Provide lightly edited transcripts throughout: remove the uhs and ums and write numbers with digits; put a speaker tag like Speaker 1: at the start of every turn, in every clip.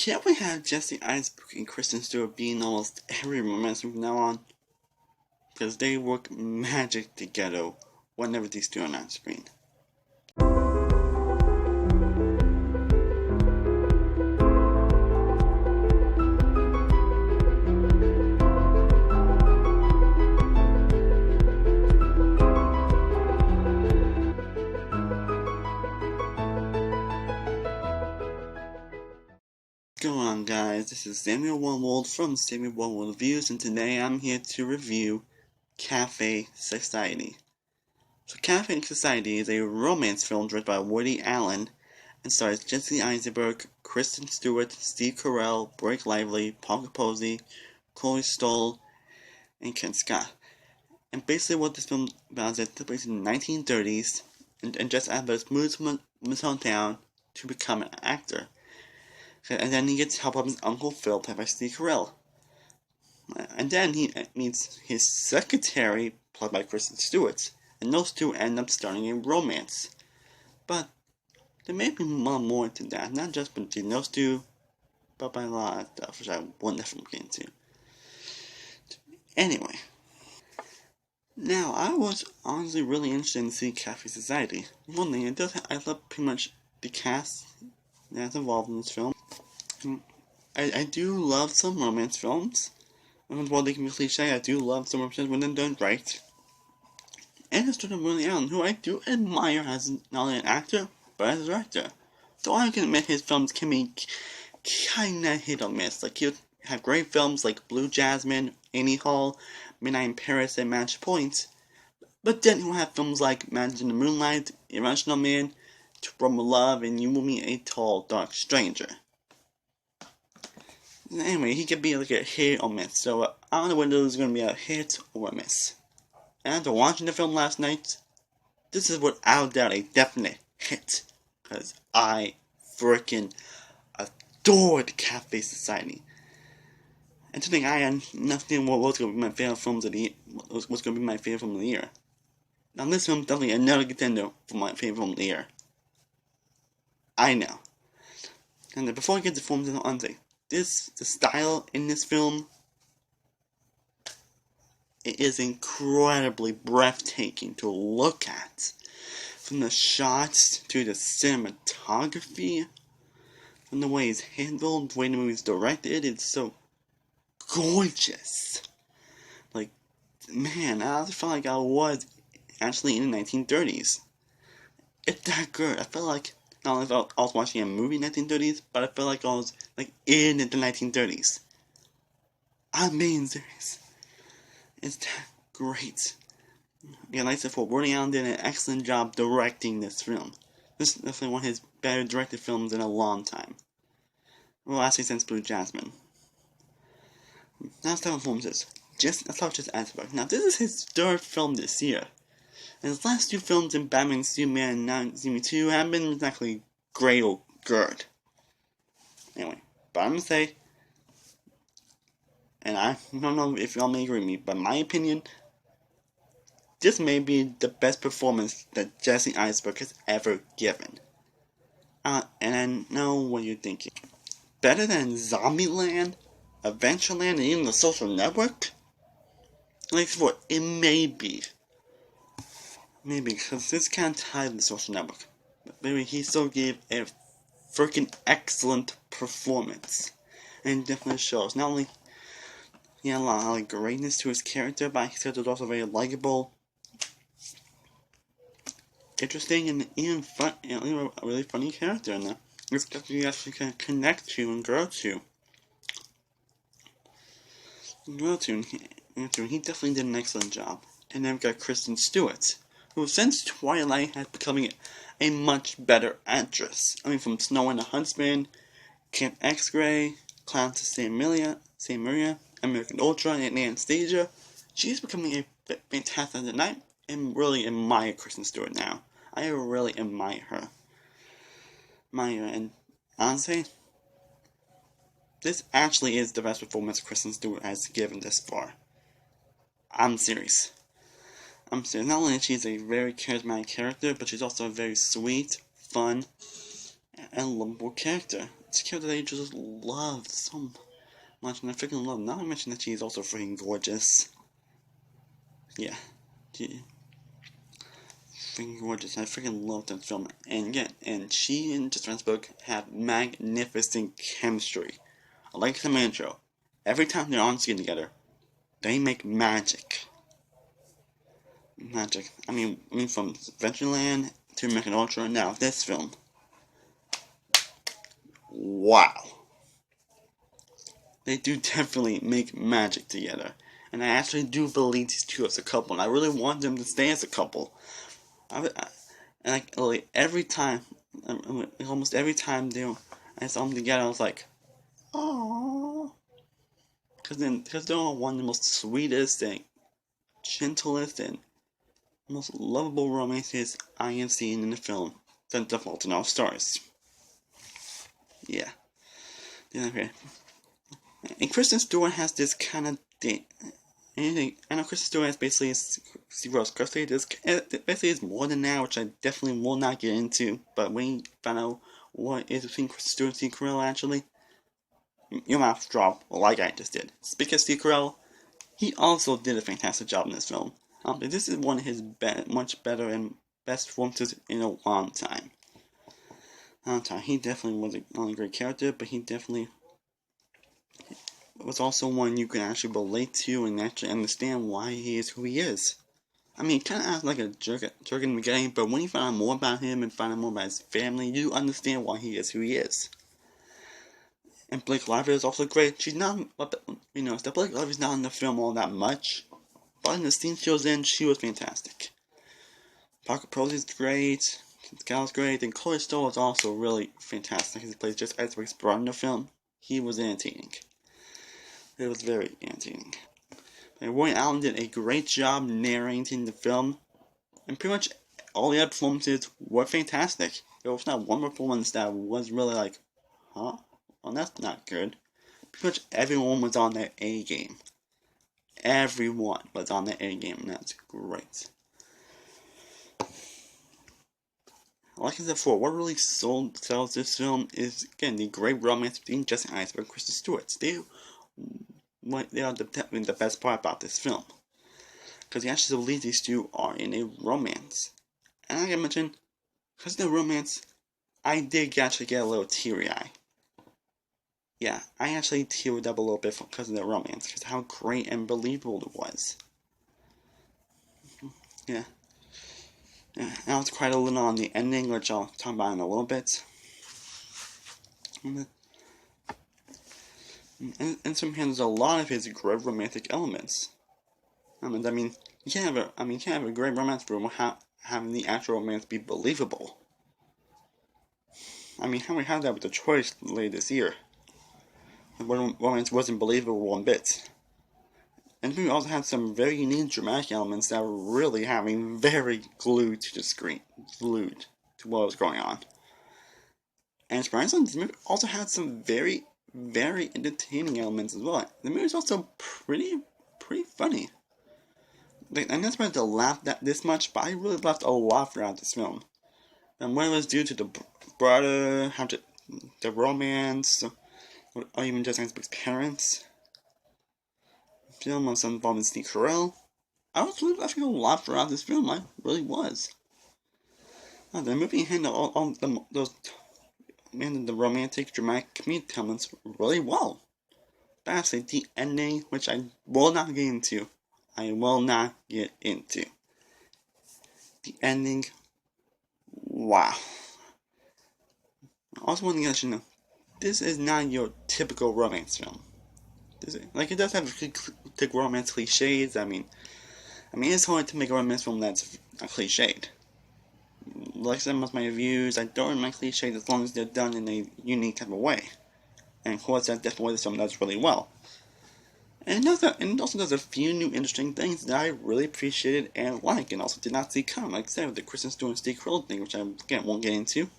Speaker 1: can't we have Jesse Eisenberg and Kristen Stewart be in almost every romance from now on? Because they work magic together whenever these two are on screen. Go on guys, this is Samuel Oneworld from Samuel Oneworld Reviews, and today I'm here to review Cafe Society. So Cafe Society is a romance film directed by Woody Allen and stars Jesse Eisenberg, Kristen Stewart, Steve Carell, Blake Lively, Paul Capozzi, Chloe Stoll, and Ken Scott. And basically what this film about is it took place in the 1930s, and Jesse Eisenberg moves from his hometown to become an actor. And then he gets help from his Uncle Phil, played by Steve Carell. And then he meets his secretary, played by Kristen Stewart. And those two end up starting a romance. But there may be more to that, not just between those two, but by a lot of stuff, which I won't definitely get into. Anyway. Now, I was honestly really interested in seeing Cafe Society. One thing, I love pretty much the cast that's involved in this film. I do love some romance films. While they can be cliche, I do love some romance films when they're done right. And it's done Woody Allen, who I do admire as not only an actor, but as a director. So I can admit his films can be kinda hit or miss. Like, he'll have great films like Blue Jasmine, Annie Hall, Midnight in Paris, and Match Point. But then he'll have films like Magic in the Moonlight, Irrational Man, To Rome with Love, and You Will Meet a Tall, Dark Stranger. Anyway, he could be like a hit or miss, so I don't know whether it's going to be a hit or a miss. And after watching the film last night, this is without doubt a definite hit, because I freaking adored Cafe Society. And to think I had nothing what's going to be my favorite films of the year, what's going to be my favorite film of the year. Now this film is definitely another contender for my favorite film of the year. I know. And before I get to films, I'll say, the style in this film, it is incredibly breathtaking to look at. From the shots to the cinematography, from the way it's handled, the way the movie's directed, it's so gorgeous. Like, man, I felt like I was actually in the 1930s. It's that good. I felt like not only I was watching a movie in the 1930s, but I felt like I was like in the 1930s. I'm being serious. It's that great. Yeah, like I said before, Woody Allen did an excellent job directing this film. This is definitely one of his better directed films in a long time. Well, actually since Blue Jasmine. Now let's talk about films this. Let's talk just Eisenberg. Now this is his third film this year. And his last two films in Batman, Superman, and Superman 2 haven't been exactly great or good. Anyway, but I'm gonna say, and I don't know if y'all may agree with me, but in my opinion, this may be the best performance that Jesse Eisenberg has ever given. And I know what you're thinking. Better than Zombieland, Adventureland, and even The Social Network? Like, what? It may be. Maybe, because it's kind of tied to The Social Network. But maybe he still gave a freaking excellent performance. And it definitely shows. Not only he had a lot of greatness to his character, but his character was also very likable, interesting, and even fun, a really funny character in there. It's stuff you actually can connect to and grow to. He definitely did an excellent job. And then we've got Kristen Stewart, who since Twilight has becoming a much better actress. I mean, from Snow and the Huntsman, Camp X-Ray, Clown to St. Maria, American Ultra, and Anastasia. She's becoming a fantastic tonight, and really admire Kristen Stewart now. I really admire her. And honestly, this actually is the best performance Kristen Stewart has given this far. I'm serious. Not only is she a very charismatic character, but she's also a very sweet, fun, and lovable character. It's a character that I just love so much, and I freaking love. Not to mention that she's also freaking gorgeous. Yeah, she, freaking gorgeous. I freaking love that film, and yeah, and she and Jessica Westbrook have magnificent chemistry. Like the intro, every time they're on screen together, they make magic. Magic. I mean from Adventureland to American Ultra, now this film. Wow. They do definitely make magic together. And I actually do believe these two as a couple, and I really want them to stay as a couple. And like every time, almost every time I saw them together, I was like, oh, because they're all one of the most sweetest and gentlest and most lovable romances I have seen in the film since The Fault in Our Stars. Yeah. Okay. And Kristen Stewart has this kind of thing. I know Kristen Stewart is basically Rose Crusty. This basically is more than that, which I definitely will not get into. But when you find out what is between Kristen Stewart and Steve Carell, actually, your mouth drop like I just did. Speaking of Steve Carell, he also did a fantastic job in this film. This is one of his much better and best performances in a long time. He definitely was a great character, but he definitely was also one you can actually relate to and actually understand why he is who he is. I mean, he kind of acts like a jerk in the beginning, but when you find out more about him and find out more about his family, you understand why he is who he is. And Blake Lively is also great. She's not, that Blake Lively's not in the film all that much, but in the scene she was in, she was fantastic. Parker Posey's great, Scal's great, and Corey Stoll is also really fantastic. He plays just Iceberg's brother in the film. He was entertaining. It was very entertaining. And Roy Allen did a great job narrating the film, and pretty much all the other performances were fantastic. There was not one performance that was really like, huh? Well, that's not good. Pretty much everyone was on their A game. Everyone was on their A game, and that's great. Like I said before, what really sells this film is, again, the great romance between Jesse Eisenberg and Kristen Stewart. They are the best part about this film. Because you actually believe these two are in a romance. And like I mentioned, because of the romance, I did actually get a little teary-eye. Yeah, I actually teared up a little bit because of the romance, because how great and believable it was. Yeah. And I was quite a little on the ending, which I'll talk about in a little bit. And some there's a lot of his great romantic elements. I mean, you can't have a great romance film without having the actual romance be believable. I mean, how we had that with The Choice later this year. The romance wasn't believable one bit. And we also had some very unique dramatic elements that were really having very glued to the screen, glued to what was going on. And surprisingly, this movie also had some very, very entertaining elements as well. The movie is also pretty funny. I'm not supposed to laugh this much, but I really laughed a lot throughout this film. And whether it was due to the brother, the romance, or even just Iceberg's parents. Film of some involving Steve Carell. I was really laughing a lot throughout this film. I really was. The movie handled all the romantic, dramatic comedic elements really well. But actually, the ending, which I will not get into. The ending, wow. I also want to let you know, this is not your typical romance film. It does have thick romance cliches. I mean, it's hard to make a romance film that's cliched. Like some of my reviews, I don't like cliches as long as they're done in a unique type of way. And of course, that's definitely what this film does really well. And it also does a few new interesting things that I really appreciated and like, and also did not see coming. Like I said, with the Kristen Stewart and Steve Carell thing, which I again won't get into.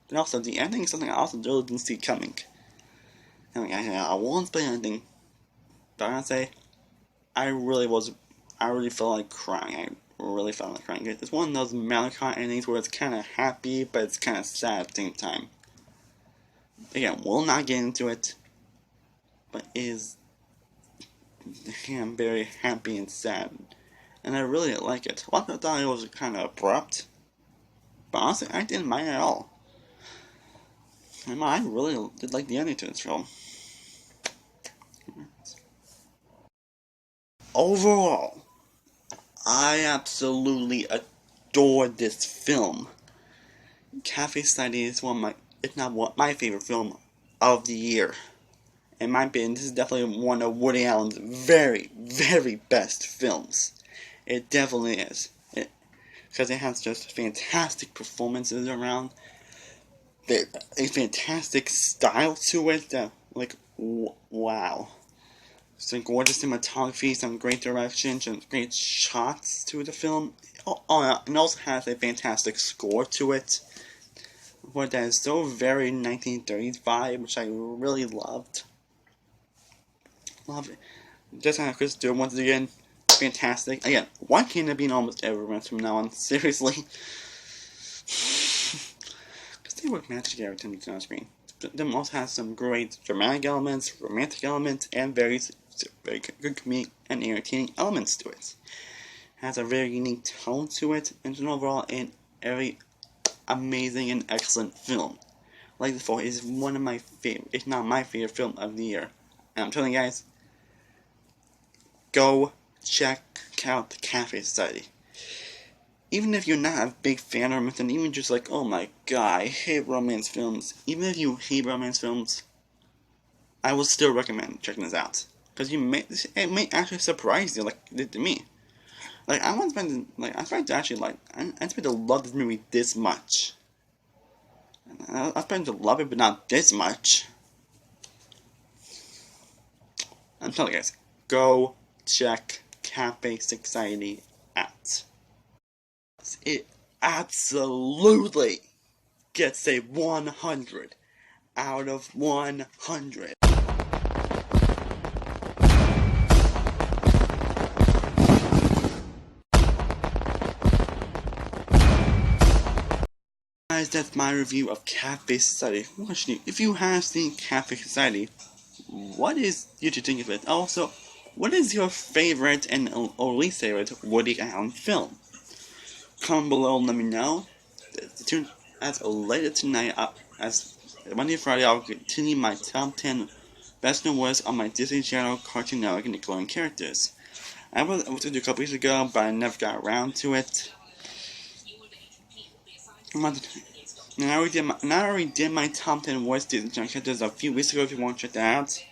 Speaker 1: And also, the ending is something I also really didn't see coming. I won't spoil anything, but I'm gonna say, I really felt like crying. It's one of those melancholy endings where it's kind of happy, but it's kind of sad at the same time. Again, will not get into it, but I'm very happy and sad, and I really like it. A lot of people thought it was kind of abrupt, but honestly, I didn't mind it at all. And I really did like the ending to this film. Overall, I absolutely adored this film. Cafe Society is one of my, if not one, my favorite film of the year. In my opinion, this is definitely one of Woody Allen's very, very best films. It definitely is. Because it has just fantastic performances around. A fantastic style to it. Wow. Some gorgeous cinematography, some great direction, some great shots to the film. Oh, and also has a fantastic score to it. But that is so very 1930s vibe, which I really loved. Love it. Just like Chris Stewart once again, fantastic. Again, why can't it be in almost every romance from now on? Seriously. Because they work magic every time on screen. Them also has some great dramatic elements, romantic elements, and very good comedic and entertaining elements to it. It has a very unique tone to it, and overall, an very amazing and excellent film. Like before, it is one of my favorite, if not my favorite film of the year. And I'm telling you guys, go check out the Cafe Society. Even if you're not a big fan of romance, and even just like, oh my god, I hate romance films. Even if you hate romance films, I will still recommend checking this out. Because it may actually surprise you like it did to me. Like, I expect to love this movie this much. I expect to love it, but not this much. I'm telling you guys, go check Cafe Society out. It absolutely gets a 100 out of 100. Guys, that's my review of Cafe Society. If you have seen Cafe Society, what did you think of it? Also, what is your favorite and or least favorite Woody Allen film? Comment below and let me know. As later tonight, as Monday and Friday, I'll continue my top 10 best and worst on my Disney Channel, Cartoon Network, and Nickelodeon characters. I was to do a couple weeks ago, but I never got around to it. And I already did my top 10 worst Disney Channel characters a few weeks ago. If you want to check that out.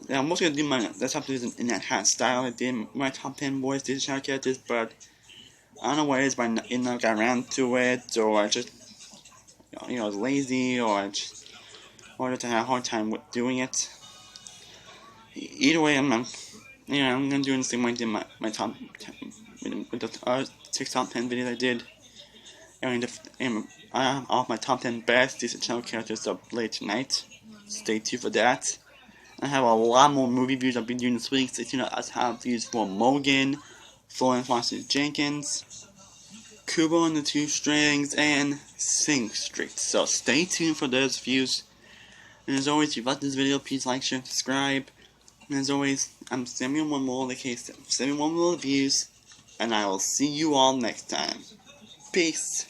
Speaker 1: Now, I'm mostly gonna do my top 10 in that hat style. I did my top 10 worst Disney Channel characters, but I don't know what it is, but I never got around to it, or I just, was lazy, or just had a hard time with doing it. Either way, I'm gonna do it the same way I did my top 10, with the 6 top 10 videos I did. And all my top 10 best Disney Channel characters up late tonight. Stay tuned for that. I have a lot more movie reviews I'll be doing this week. Stay tuned as I have reviews for Mogan, Florence Foster Jenkins, Kubo and the Two Strings, and Sing Street. So stay tuned for those views. And as always, if you like this video, please like, share, and subscribe. And as always, I'm Samuel One the case of Samuel One Reviews, and I will see you all next time. Peace.